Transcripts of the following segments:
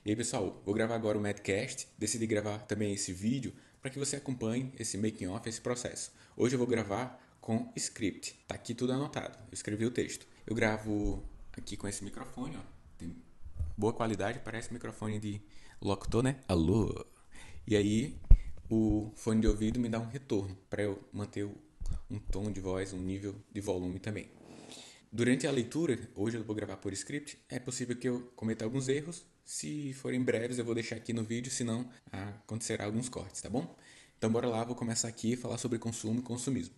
E aí, pessoal, vou gravar agora o Madcast. Decidi gravar também esse vídeo para que você acompanhe esse making of, esse processo. Hoje eu vou gravar com script. Tá aqui tudo anotado. Eu escrevi o texto. Eu gravo aqui com esse microfone, ó. Tem boa qualidade, parece microfone de locutor, né? Alô. E aí, o fone de ouvido me dá um retorno para eu manter um tom de voz, um nível de volume também. Durante a leitura, hoje eu vou gravar por script, é possível que eu cometa alguns erros. Se forem breves, eu vou deixar aqui no vídeo, senão acontecerá alguns cortes, tá bom? Então bora lá, vou começar aqui a falar sobre consumo e consumismo.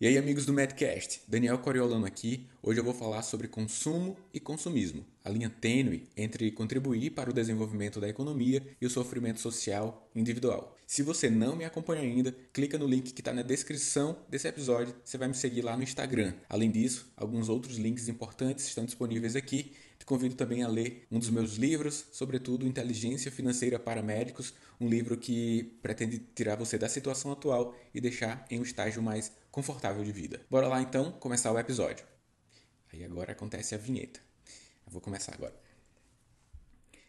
E aí, amigos do Madcast, Daniel Coriolano aqui. Hoje eu vou falar sobre consumo e consumismo, a linha tênue entre contribuir para o desenvolvimento da economia e o sofrimento social individual. Se você não me acompanha ainda, clica no link que está na descrição desse episódio, você vai me seguir lá no Instagram. Além disso, alguns outros links importantes estão disponíveis aqui. Te convido também a ler um dos meus livros, sobretudo Inteligência Financeira para Médicos, um livro que pretende tirar você da situação atual e deixar em um estágio mais confortável de vida. Bora lá então começar o episódio. Aí agora acontece a vinheta. Eu vou começar agora.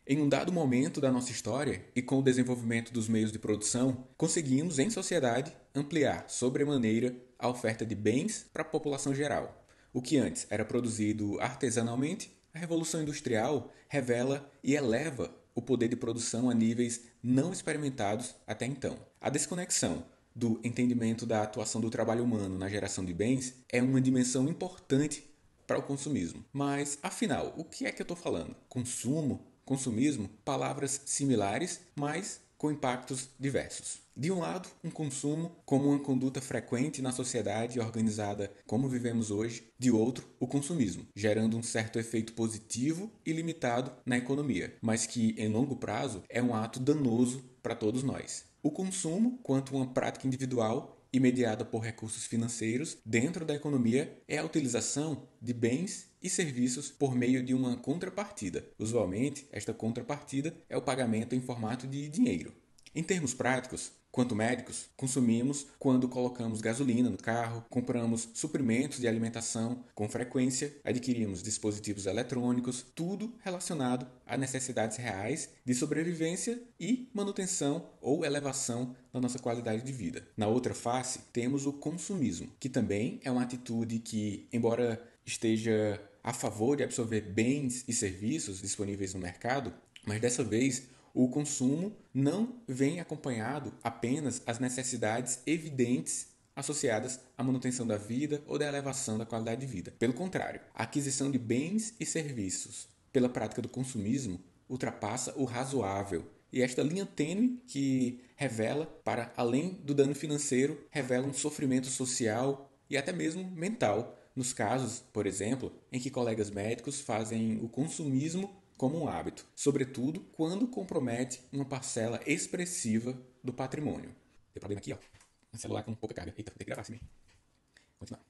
Em um dado momento da nossa história e com o desenvolvimento dos meios de produção, conseguimos, em sociedade, ampliar sobremaneira a oferta de bens para a população geral. O que antes era produzido artesanalmente, a Revolução Industrial revela e eleva o poder de produção a níveis não experimentados até então. A desconexão do entendimento da atuação do trabalho humano na geração de bens é uma dimensão importante para o consumismo. Mas, afinal, o que é que eu estou falando? Consumo? Consumismo? Palavras similares, mas com impactos diversos. De um lado, um consumo como uma conduta frequente na sociedade organizada como vivemos hoje. De outro, o consumismo, gerando um certo efeito positivo e limitado na economia, mas que, em longo prazo, é um ato danoso para todos nós. O consumo, quanto uma prática individual e mediada por recursos financeiros dentro da economia, é a utilização de bens e serviços por meio de uma contrapartida. Usualmente, esta contrapartida é o pagamento em formato de dinheiro. Em termos práticos, quanto médicos, consumimos quando colocamos gasolina no carro, compramos suprimentos de alimentação com frequência, adquirimos dispositivos eletrônicos, tudo relacionado a necessidades reais de sobrevivência e manutenção ou elevação da nossa qualidade de vida. Na outra face, temos o consumismo, que também é uma atitude que, embora esteja a favor de absorver bens e serviços disponíveis no mercado, mas dessa vez o consumo não vem acompanhado apenas as necessidades evidentes associadas à manutenção da vida ou da elevação da qualidade de vida. Pelo contrário, a aquisição de bens e serviços pela prática do consumismo ultrapassa o razoável. E esta linha tênue que revela, para além do dano financeiro, revela um sofrimento social e até mesmo mental, nos casos, por exemplo, em que colegas médicos fazem o consumismo como um hábito, sobretudo quando compromete uma parcela expressiva do patrimônio. Tem problema aqui, ó. Um celular com pouca carga. Eita, vou ter que gravar assim mesmo. Continuar.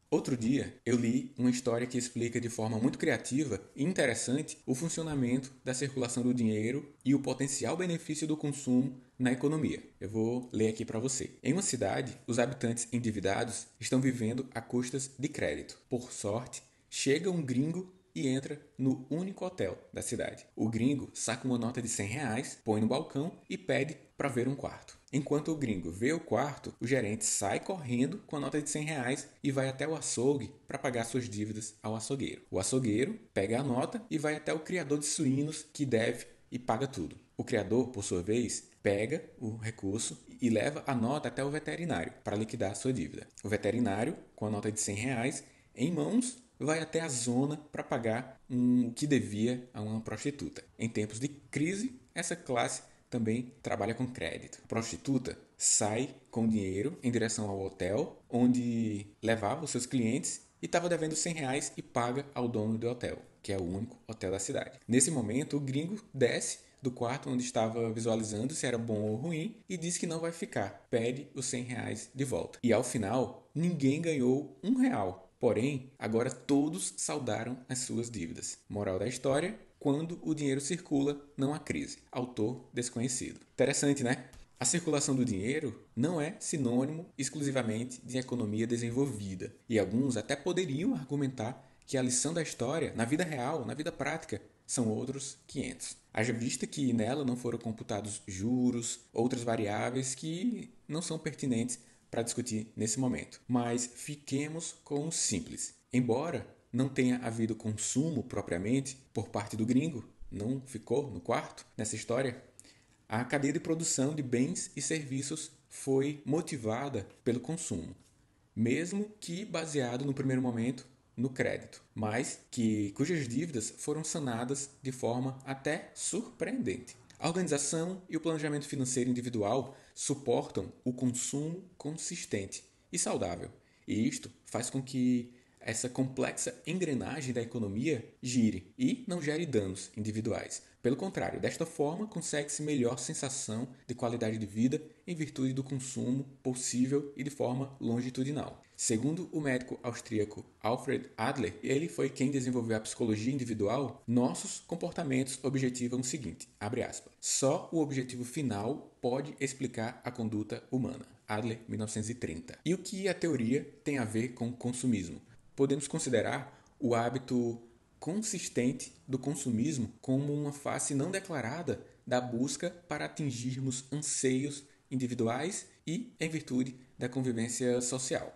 Outro dia, eu li uma história que explica de forma muito criativa e interessante o funcionamento da circulação do dinheiro e o potencial benefício do consumo na economia. Eu vou ler aqui para você. Em uma cidade, os habitantes endividados estão vivendo a custas de crédito. Por sorte, chega um gringo e entra no único hotel da cidade. O gringo saca uma nota de R$ 100, põe no balcão e pede para ver um quarto. Enquanto o gringo vê o quarto, o gerente sai correndo com a nota de R$ 100 e vai até o açougue para pagar suas dívidas ao açougueiro. O açougueiro pega a nota e vai até o criador de suínos que deve e paga tudo. O criador, por sua vez, pega o recurso e leva a nota até o veterinário para liquidar a sua dívida. O veterinário, com a nota de R$ 100 em mãos, vai até a zona para pagar o que devia a uma prostituta. Em tempos de crise, essa classe também trabalha com crédito. A prostituta sai com dinheiro em direção ao hotel onde levava os seus clientes e estava devendo R$ 100 e paga ao dono do hotel, que é o único hotel da cidade. Nesse momento, o gringo desce do quarto onde estava visualizando se era bom ou ruim e diz que não vai ficar. Pede os R$ 100 de volta. E ao final, ninguém ganhou R$ 1. Porém, agora todos saldaram as suas dívidas. Moral da história: quando o dinheiro circula, não há crise. Autor desconhecido. Interessante, né? A circulação do dinheiro não é sinônimo exclusivamente de economia desenvolvida. E alguns até poderiam argumentar que a lição da história, na vida real, na vida prática, são outros 500. Haja vista que nela não foram computados juros, outras variáveis que não são pertinentes para discutir nesse momento. Mas fiquemos com o simples. Embora não tenha havido consumo propriamente por parte do gringo, não ficou no quarto nessa história, a cadeia de produção de bens e serviços foi motivada pelo consumo, mesmo que baseado no primeiro momento no crédito, mas cujas dívidas foram sanadas de forma até surpreendente. A organização e o planejamento financeiro individual suportam o consumo consistente e saudável, e isto faz com que essa complexa engrenagem da economia gire e não gere danos individuais. Pelo contrário, desta forma, consegue-se melhor sensação de qualidade de vida em virtude do consumo possível e de forma longitudinal. Segundo o médico austríaco Alfred Adler, ele foi quem desenvolveu a psicologia individual, nossos comportamentos objetivam o seguinte, abre aspas, só o objetivo final pode explicar a conduta humana. Adler, 1930. E o que a teoria tem a ver com o consumismo? Podemos considerar o hábito consistente do consumismo como uma face não declarada da busca para atingirmos anseios individuais e em virtude da convivência social.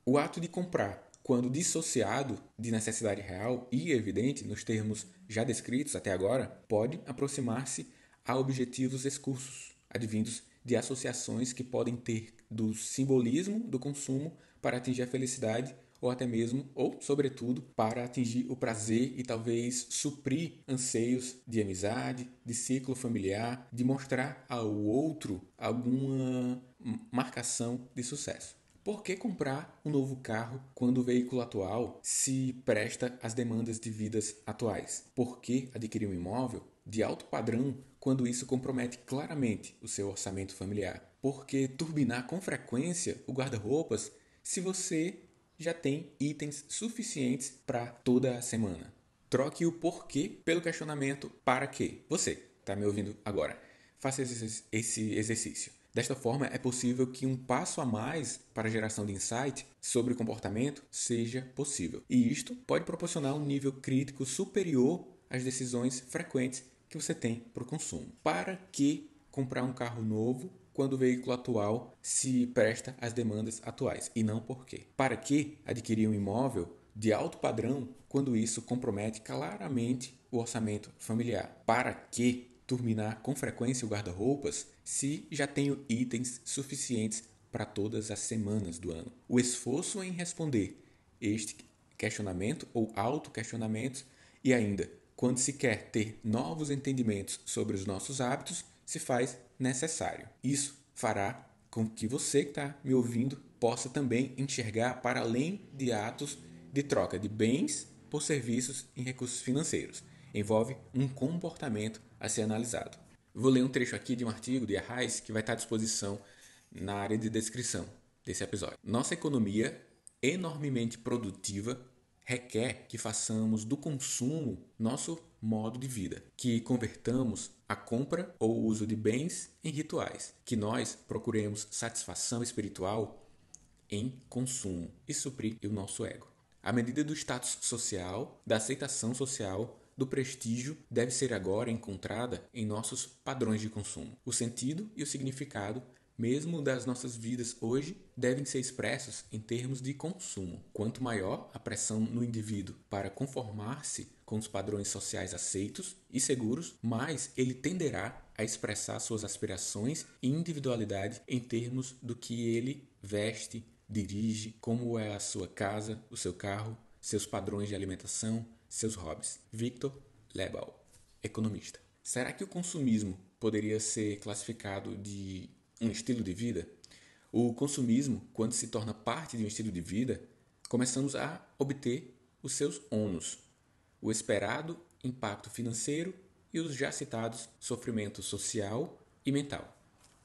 O ato de comprar, quando dissociado de necessidade real e evidente nos termos já descritos até agora, pode aproximar-se a objetivos escussos, advindos de associações que podem ter do simbolismo do consumo para atingir a felicidade ou até mesmo, ou sobretudo, para atingir o prazer e talvez suprir anseios de amizade, de ciclo familiar, de mostrar ao outro alguma marcação de sucesso. Por que comprar um novo carro quando o veículo atual se presta às demandas de vidas atuais? Por que adquirir um imóvel de alto padrão quando isso compromete claramente o seu orçamento familiar? Por que turbinar com frequência o guarda-roupas se você já tem itens suficientes para toda a semana? Troque o porquê pelo questionamento para quê. Você está me ouvindo agora. Faça esse exercício. Desta forma, é possível que um passo a mais para a geração de insight sobre o comportamento seja possível. E isto pode proporcionar um nível crítico superior às decisões frequentes que você tem para o consumo. Para que comprar um carro novo quando o veículo atual se presta às demandas atuais? E não por quê? Para que adquirir um imóvel de alto padrão quando isso compromete claramente o orçamento familiar? Para que turbinar com frequência o guarda-roupas se já tenho itens suficientes para todas as semanas do ano? O esforço em responder este questionamento ou autoquestionamentos e ainda quando se quer ter novos entendimentos sobre os nossos hábitos, se faz necessário. Isso fará com que você que está me ouvindo possa também enxergar para além de atos de troca de bens por serviços em recursos financeiros. Envolve um comportamento a ser analisado. Vou ler um trecho aqui de um artigo de Arraes que vai estar à disposição na área de descrição desse episódio. Nossa economia, enormemente produtiva, requer que façamos do consumo nosso modo de vida, que convertamos a compra ou o uso de bens em rituais, que nós procuremos satisfação espiritual em consumo e suprir o nosso ego. A medida do status social, da aceitação social, do prestígio deve ser agora encontrada em nossos padrões de consumo. O sentido e o significado mesmo das nossas vidas hoje devem ser expressos em termos de consumo. Quanto maior a pressão no indivíduo para conformar-se com os padrões sociais aceitos e seguros, mais ele tenderá a expressar suas aspirações e individualidade em termos do que ele veste, dirige, como é a sua casa, o seu carro, seus padrões de alimentação, seus hobbies. Victor Lebel, economista. Será que o consumismo poderia ser classificado de um estilo de vida? O consumismo, quando se torna parte de um estilo de vida, começamos a obter os seus ônus, o esperado impacto financeiro e os já citados sofrimento social e mental.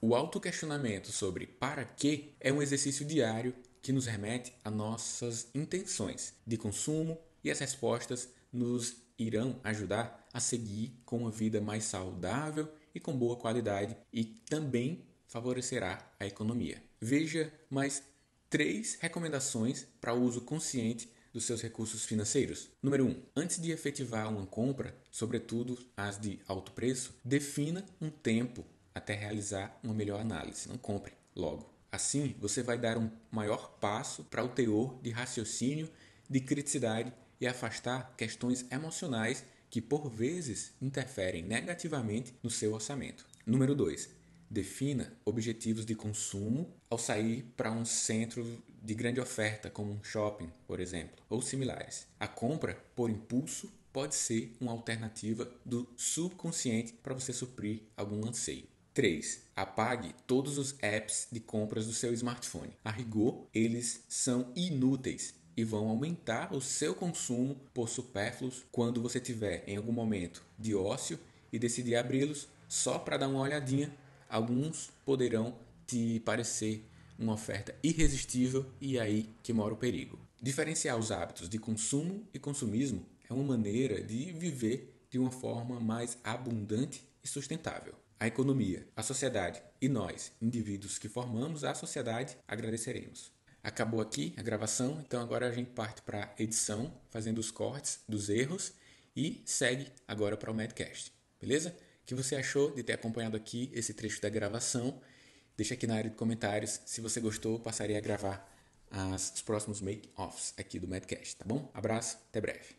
O autoquestionamento sobre para quê é um exercício diário que nos remete a nossas intenções de consumo e as respostas nos irão ajudar a seguir com uma vida mais saudável e com boa qualidade e também favorecerá a economia. Veja mais 3 recomendações para o uso consciente dos seus recursos financeiros. Número 1. Antes de efetivar uma compra, sobretudo as de alto preço, defina um tempo até realizar uma melhor análise. Não compre logo. Assim, você vai dar um maior passo para o teor de raciocínio, de criticidade e afastar questões emocionais que, por vezes, interferem negativamente no seu orçamento. Número 2. Defina objetivos de consumo ao sair para um centro de grande oferta, como um shopping, por exemplo, ou similares. A compra por impulso pode ser uma alternativa do subconsciente para você suprir algum anseio. 3. Apague todos os apps de compras do seu smartphone. A rigor, eles são inúteis e vão aumentar o seu consumo por supérfluos quando você tiver em algum momento de ócio e decidir abri-los só para dar uma olhadinha. Alguns poderão te parecer uma oferta irresistível e aí que mora o perigo. Diferenciar os hábitos de consumo e consumismo é uma maneira de viver de uma forma mais abundante e sustentável. A economia, a sociedade e nós, indivíduos que formamos a sociedade, agradeceremos. Acabou aqui a gravação, então agora a gente parte para a edição, fazendo os cortes dos erros e segue agora para o Madcast, beleza? O que você achou de ter acompanhado aqui esse trecho da gravação? Deixa aqui na área de comentários. Se você gostou, passarei a gravar os próximos make-offs aqui do Madcast, tá bom? Abraço, até breve.